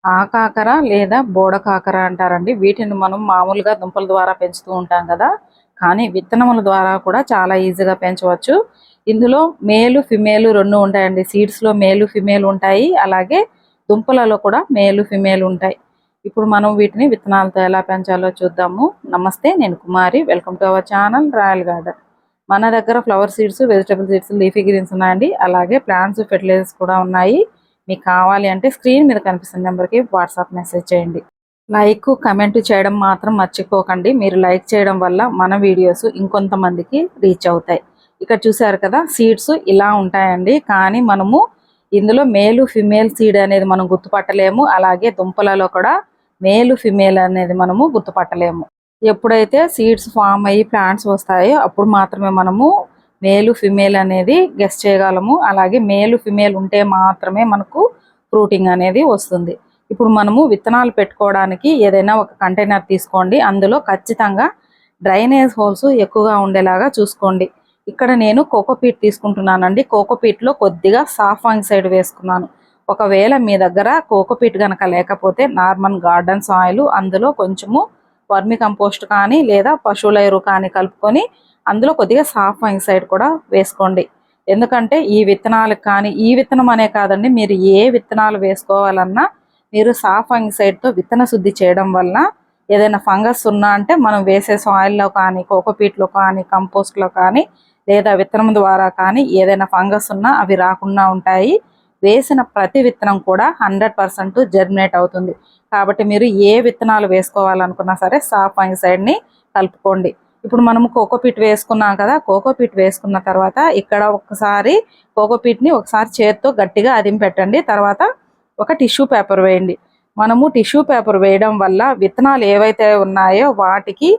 ఆకాకర లేదా బోడకాకర అంటారండి. వీటిని మనం మామూలుగా దుంపల ద్వారా పెంచుతూ ఉంటాం కదా! కానీ విత్తనముల ద్వారా కూడా చాలా ఈజీగా పెంచవచ్చు. ఇందులో మేలు, ఫిమేలు 2 ఉంటాయండి. సీడ్స్‌లో మేలు, ఫిమేల్ ఉంటాయి. అలాగే దుంపలలో కూడా మేలు, ఫిమేల్ ఉంటాయి. ఇప్పుడు మనం వీటిని విత్తనాలతో ఎలా పెంచాలో చూద్దాము. నమస్తే, నేను Kumari. Welcome to our channel royal garden. మన దగ్గర flower seeds, vegetable seeds, leafy greens ఉన్నాయండి. అలాగే ప్లాంట్స్, ఫెర్టిలైజర్స్ కూడా ఉన్నాయి. మీకు కావాలి అంటే స్క్రీన్ మీద కనిపిస్తున్న నెంబర్కి వాట్సాప్ మెసేజ్ చేయండి. లైక్, కమెంట్ చేయడం మాత్రం మర్చిపోకండి. మీరు లైక్ చేయడం వల్ల మన వీడియోస్ ఇంకొంతమందికి రీచ్ అవుతాయి. ఇక్కడ చూసారు కదా, సీడ్స్ ఇలా ఉంటాయండి. కానీ మనము ఇందులో మేలు, ఫిమేల్ సీడ్ అనేది మనం గుర్తుపట్టలేము. అలాగే దుంపలలో కూడా మేలు, ఫిమేల్ అనేది మనము గుర్తుపట్టలేము. ఎప్పుడైతే సీడ్స్ ఫామ్ అయ్యి ప్లాంట్స్ వస్తాయో అప్పుడు మాత్రమే మనము మేలు, ఫిమేల్ అనేది గెస్ చేయగలము. అలాగే మేలు, ఫిమేల్ ఉంటే మాత్రమే మనకు ఫ్రూటింగ్ అనేది వస్తుంది. ఇప్పుడు మనము విత్తనాలు పెట్టుకోవడానికి ఏదైనా ఒక కంటైనర్ తీసుకోండి. అందులో ఖచ్చితంగా డ్రైనేజ్ హోల్స్ ఎక్కువగా ఉండేలాగా చూసుకోండి. ఇక్కడ నేను కోకోపీట్ తీసుకుంటున్నానండి. కోకోపీట్లో కొద్దిగా సాఫ్ట్ సైడ్ వేసుకున్నాను. ఒకవేళ మీ దగ్గర కోకోపీట్ కనుక లేకపోతే నార్మల్ గార్డెన్ సాయిల్, అందులో కొంచెము వర్మి కంపోస్ట్ కానీ లేదా పశువుల ఎరువు కానీ కలుపుకొని అందులో కొద్దిగా సాఫ్ట్ సైడ్ కూడా వేసుకోండి. ఎందుకంటే ఈ విత్తనాలకు కానీ, ఈ విత్తనం అనే కాదండి, మీరు ఏ విత్తనాలు వేసుకోవాలన్నా మీరు సాఫ్ట్ సైడ్తో విత్తన శుద్ధి చేయడం వల్ల ఏదైనా ఫంగస్ ఉన్నా అంటే మనం వేసే సాయిల్లో కానీ, కోకోపీట్లో కానీ, కంపోస్ట్లో కానీ లేదా విత్తనం ద్వారా కానీ ఏదైనా ఫంగస్ ఉన్నా అవి రాకుండా ఉంటాయి. వేసిన ప్రతి విత్తనం కూడా 100% జర్మినేట్ అవుతుంది. కాబట్టి మీరు ఏ విత్తనాలు వేసుకోవాలనుకున్నా సరే సాఫ్ట్ సైడ్ని కలుపుకోండి. ఇప్పుడు మనము కోకోపీట్ వేసుకున్నాం కదా, కోకోపీట్ వేసుకున్న తర్వాత ఇక్కడ ఒకసారి కోకోపీట్ని ఒకసారి చేత్తో గట్టిగా అదిమి పెట్టండి. తర్వాత ఒక టిష్యూ పేపర్ వేయండి. మనము టిష్యూ పేపర్ వేయడం వల్ల విత్తనాలు ఏవైతే ఉన్నాయో వాటికి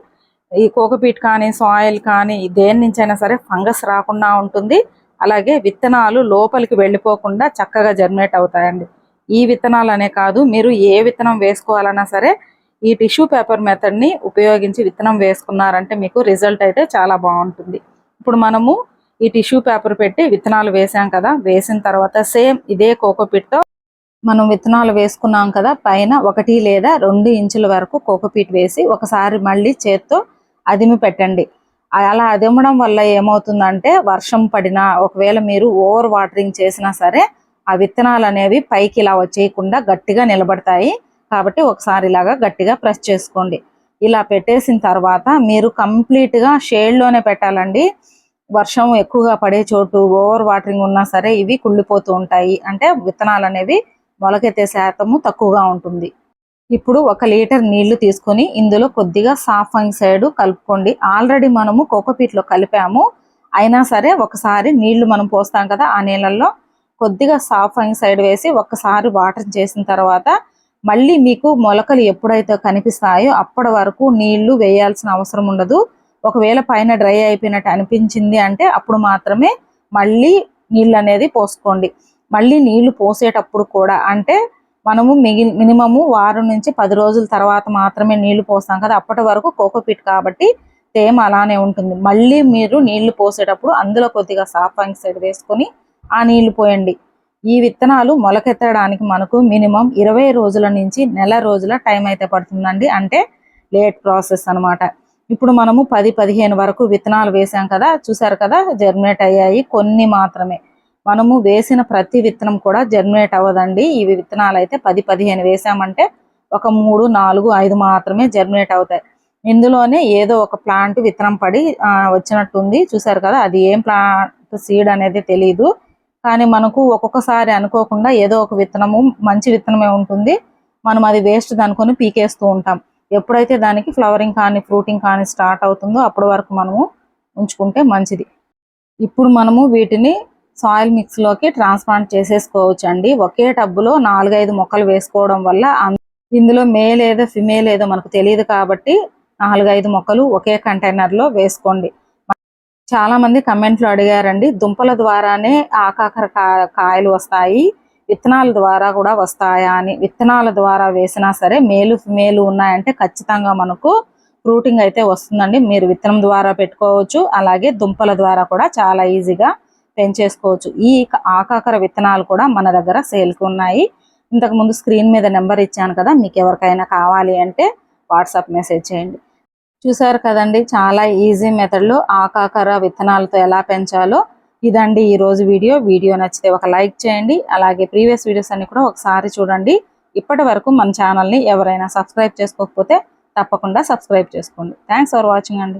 ఈ కోకోపీట్ కానీ, సాయిల్ కానీ దేని నుంచైనా సరే ఫంగస్ రాకుండా ఉంటుంది. అలాగే విత్తనాలు లోపలికి వెళ్ళిపోకుండా చక్కగా జర్మినేట్ అవుతాయండి. ఈ విత్తనాలు అనే కాదు, మీరు ఏ విత్తనం వేసుకోవాలన్నా సరే ఈ టిష్యూ పేపర్ మెథడ్ని ఉపయోగించి విత్తనం వేసుకున్నారంటే మీకు రిజల్ట్ అయితే చాలా బాగుంటుంది. ఇప్పుడు మనము ఈ టిష్యూ పేపర్ పెట్టి విత్తనాలు వేసాం కదా, వేసిన తర్వాత సేమ్ ఇదే కోకోపీట్తో మనం విత్తనాలు వేసుకున్నాం కదా, పైన 1 లేదా 2 ఇంచుల వరకు కోకోపీట్ వేసి ఒకసారి మళ్ళీ చేత్తో అదిమి పెట్టండి. అలా అదిమడం వల్ల ఏమవుతుందంటే వర్షం పడినా, ఒకవేళ మీరు ఓవర్ వాటరింగ్ చేసినా సరే ఆ విత్తనాలు అనేవి పైకి ఇలా వచ్చేయకుండా గట్టిగా నిలబడతాయి. కాబట్టి ఒకసారి ఇలాగా గట్టిగా ప్రెస్ చేసుకోండి. ఇలా పెట్టేసిన తర్వాత మీరు కంప్లీట్గా షేడ్లోనే పెట్టాలండి. వర్షం ఎక్కువగా పడే చోటు, ఓవర్ వాటరింగ్ ఉన్నా సరే ఇవి కుళ్ళిపోతూ ఉంటాయి. అంటే విత్తనాలు అనేవి మొలకెత్తే శాతము తక్కువగా ఉంటుంది. ఇప్పుడు 1 లీటర్ నీళ్లు తీసుకొని ఇందులో కొద్దిగా సాఫ్ట్ సైడ్ కలుపుకోండి. ఆల్రెడీ మనము కోకోపీట్లో కలిపాము. అయినా సరే ఒకసారి నీళ్లు మనం పోస్తాం కదా, ఆ నీళ్ళల్లో కొద్దిగా సాఫ్ట్ సైడ్ వేసి ఒక్కసారి వాటర్ చేసిన తర్వాత మళ్ళీ మీకు మొలకలు ఎప్పుడైతే కనిపిస్తాయో అప్పటి వరకు నీళ్లు వేయాల్సిన అవసరం ఉండదు. ఒకవేళ పైన డ్రై అయిపోయినట్టు అనిపించింది అంటే అప్పుడు మాత్రమే మళ్ళీ నీళ్ళు అనేది పోసుకోండి. మళ్ళీ నీళ్లు పోసేటప్పుడు కూడా అంటే మనము మినిమము వారం నుంచి 10 రోజుల తర్వాత మాత్రమే నీళ్లు పోస్తాం కదా, అప్పటి వరకు కోకోపీట్ కాబట్టి తేమ అలానే ఉంటుంది. మళ్ళీ మీరు నీళ్లు పోసేటప్పుడు అందులో కొద్దిగా సాఫ్ట్ సైడ్ వేసుకొని ఆ నీళ్లు పోయండి. ఈ విత్తనాలు మొలకెత్తడానికి మనకు మినిమం 20 రోజుల నుంచి నెల రోజుల టైం అయితే పడుతుందండి. అంటే లేట్ ప్రాసెస్ అనమాట. ఇప్పుడు మనము 10-15 వరకు విత్తనాలు వేసాం కదా, చూసారు కదా, జర్మినేట్ అయ్యాయి. కొన్ని మాత్రమే, మనము వేసిన ప్రతి విత్తనం కూడా జర్మినేట్ అవ్వదండి. ఇవి విత్తనాలు అయితే 10-15 వేసామంటే ఒక 3, 4, 5 మాత్రమే జర్మినేట్ అవుతాయి. ఇందులోనే ఏదో ఒక ప్లాంట్ విత్తనం పడి వచ్చినట్టుంది. చూసారు కదా, అది ఏం ప్లాంట్ సీడ్ అనేది తెలియదు. కానీ మనకు ఒక్కొక్కసారి అనుకోకుండా ఏదో ఒక విత్తనము మంచి విత్తనమే ఉంటుంది. మనం అది వేస్ట్ అనుకొని పీకేస్తూ ఉంటాం. ఎప్పుడైతే దానికి ఫ్లవరింగ్ కానీ ఫ్రూటింగ్ కానీ స్టార్ట్ అవుతుందో అప్పటి వరకు మనము ఉంచుకుంటే మంచిది. ఇప్పుడు మనము వీటిని సాయిల్ మిక్స్లోకి ట్రాన్స్ప్లాంట్ చేసేసుకోవచ్చు అండి. ఒకే టబ్బులో 4-5 మొక్కలు వేసుకోవడం వల్ల ఇందులో మేల్ ఏదో ఫిమేల్ ఏదో మనకు తెలియదు కాబట్టి 4-5 మొక్కలు ఒకే కంటైనర్లో వేసుకోండి. చాలా మంది కమెంట్లు అడిగారండి, దుంపల ద్వారానే ఆకాకర కాయలు వస్తాయి, విత్తనాల ద్వారా కూడా వస్తాయా అని. విత్తనాల ద్వారా వేసినా సరే మేలు ఫిమేలు ఉన్నాయంటే ఖచ్చితంగా మనకు ఫ్రూటింగ్ అయితే వస్తుందండి. మీరు విత్తనం ద్వారా పెట్టుకోవచ్చు, అలాగే దుంపల ద్వారా కూడా చాలా ఈజీగా పెంచేసుకోవచ్చు. ఈ ఆకాకర విత్తనాలు కూడా మన దగ్గర సేల్కి ఉన్నాయి. ఇంతకుముందు స్క్రీన్ మీద నెంబర్ ఇచ్చాను కదా, మీకు ఎవరికైనా కావాలి అంటే వాట్సాప్ మెసేజ్ చేయండి. చూసారు కదండి, చాలా ఈజీ మెథడ్లో ఆకాకర విత్తనాలతో ఎలా పెంచాలో. ఇదండి ఈరోజు వీడియో నచ్చితే ఒక లైక్ చేయండి. అలాగే ప్రీవియస్ వీడియోస్ అన్ని కూడా ఒకసారి చూడండి. ఇప్పటి వరకు మన ఛానల్ని ఎవరైనా సబ్స్క్రైబ్ చేసుకోకపోతే తప్పకుండా సబ్స్క్రైబ్ చేసుకోండి. థ్యాంక్స్ ఫర్ వాచింగ్ అండి.